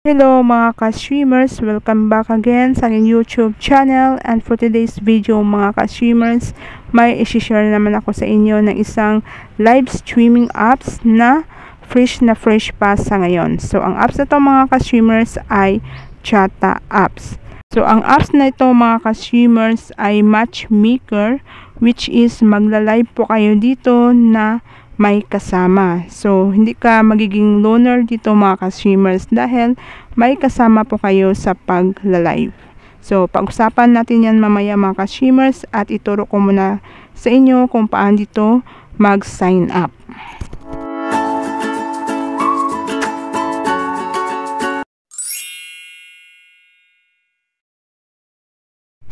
Hello mga ka-streamers, welcome back again sa aking YouTube channel, and for today's video mga ka-streamers, may isi-share naman ako sa inyo ng isang live streaming apps na fresh pa sa ngayon. So ang apps na to mga ka-streamers ay Chata apps. So ang apps na ito mga ka-streamers ay Matchmaker, which is magla-live po kayo dito na may kasama. So, hindi ka magiging loner dito mga ka-streamers dahil may kasama po kayo sa pag-live. So, pag-usapan natin yan mamaya mga ka-streamers at ituro ko muna sa inyo kung paano dito mag-sign up.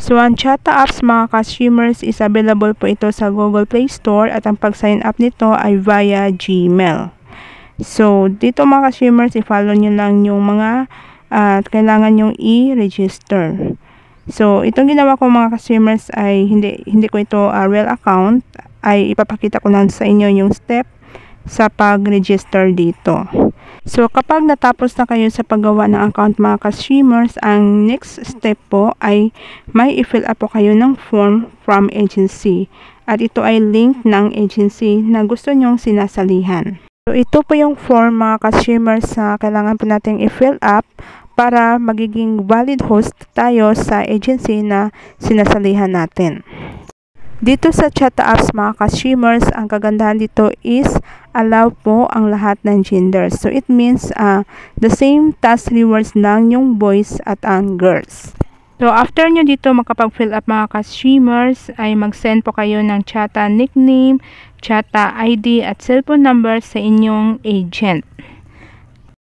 So, ang Chata apps mga ka-streamers is available po ito sa Google Play Store at ang pag-sign up nito ay via Gmail. So, dito mga ka-streamers, i-follow nyo lang yung mga kailangan nyong i-register. So, itong ginawa ko mga ka-streamers ay hindi ko ito real account, ay ipapakita ko lang sa inyo yung step sa pag-register dito. So, kapag natapos na kayo sa paggawa ng account mga ka-streamers, ang next step po ay may i-fill up po kayo ng form from agency. At ito ay link ng agency na gusto nyong sinasalihan. So, ito po yung form mga ka-streamers na kailangan po natin i-fill up para magiging valid host tayo sa agency na sinasalihan natin. Dito sa Chata apps mga ka-streamers, ang kagandahan dito is allow po ang lahat ng gender. So it means the same task rewards lang yung boys at ang girls. So after nyo dito makapag-fill up mga ka-streamers, ay mag-send po kayo ng Chata nickname, Chata ID at cellphone number sa inyong agent.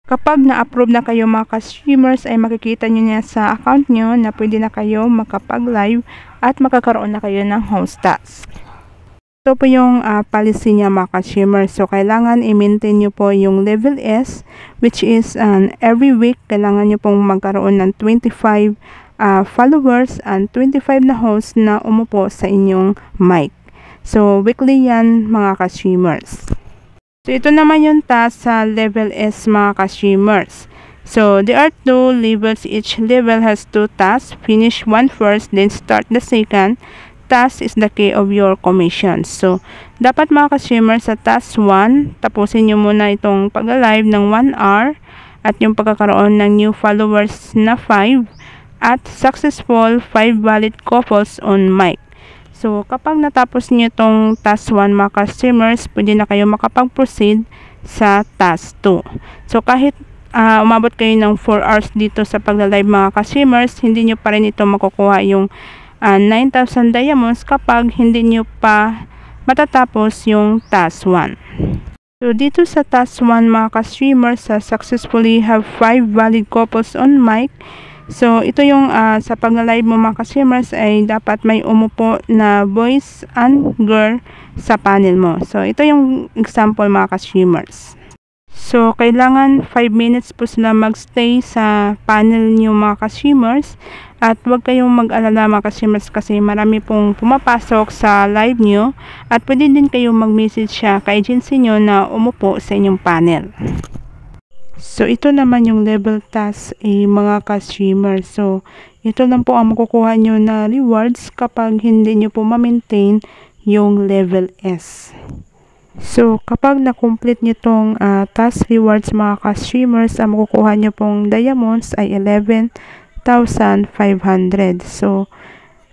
Kapag na-approve na kayo mga ka-streamers, ay makikita nyo niya sa account nyo na pwede na kayo makapag-live at makakaroon na kayo ng host task. Ito po yung policy niya mga ka-streamers. So, kailangan i-maintain nyo po yung level S, which is every week, kailangan nyo pong magkaroon ng 25 followers and 25 na host na umupo sa inyong mic. So, weekly yan mga ka-streamers. So, ito naman yung task sa level S mga ka-streamers. So, there are 2 levels. Each level has 2 tasks. Finish one first, then start the second. Task is the key of your commission. So, dapat mga ka-streamers sa task 1, tapusin nyo muna itong pag-live ng 1 hour at yung pagkakaroon ng new followers na 5 at successful 5 valid couples on mic. So, kapag natapos niyo itong task 1 mga ka-streamers, pwede na kayo makapag-proceed sa task 2. So, kahit umabot kayo ng 4 hours dito sa pagla-live mga ka-streamers, hindi nyo pa rin ito makukuha yung 9,000 diamonds kapag hindi nyo pa matatapos yung task 1. So, dito sa task 1 mga ka-streamers, successfully have 5 valid couples on mic. So, ito yung sa pag-live mo mga ka-streamers ay dapat may umupo na boys and girl sa panel mo. So, ito yung example mga ka-streamers. So, kailangan 5 minutes po sila magstay sa panel nyo mga ka-streamers. At huwag kayong mag-alala mga ka-streamers kasi marami pong pumapasok sa live nyo. At pwede din kayong mag-message siya ka agency nyo na umupo sa inyong panel. So, ito naman yung level task mga ka-streamers. So, ito lang po ang makukuha nyo na rewards kapag hindi nyo po ma-maintain yung level S. So, kapag na-complete nyo itong task rewards mga ka-streamers, ang makukuha nyo pong diamonds ay 11,500. So,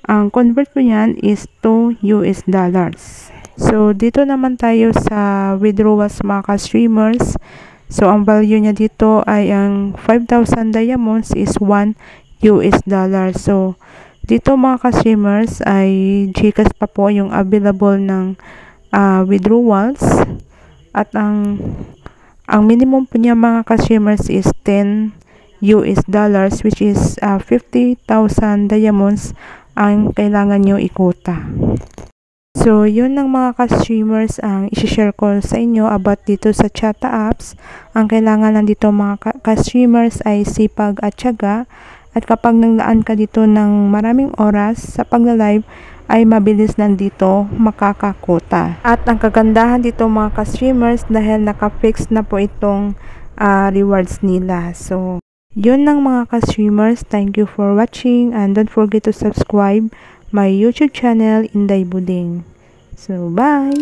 ang convert ko yan is to US dollars. So, dito naman tayo sa withdrawals mga ka-streamers. So, ang value niya dito ay ang 5,000 diamonds is 1 US dollar. So, dito mga ka-streamers ay GCash pa po yung available ng withdrawals. At ang minimum po niya mga ka-streamers is 10 US dollars, which is 50,000 diamonds ang kailangan nyo ikuta. So, yun lang mga ka-streamers ang isi-share ko sa inyo about dito sa Chata apps. Ang kailangan lang dito mga ka-streamers ay sipag at tiyaga. At kapag naglaan ka dito ng maraming oras sa pagla-live, ay mabilis lang dito makakakuta. At ang kagandahan dito mga ka-streamers dahil naka-fix na po itong rewards nila. So, Yun lang mga ka-streamers. Thank you for watching and don't forget to subscribe my YouTube channel, Inday Buding. So, bye!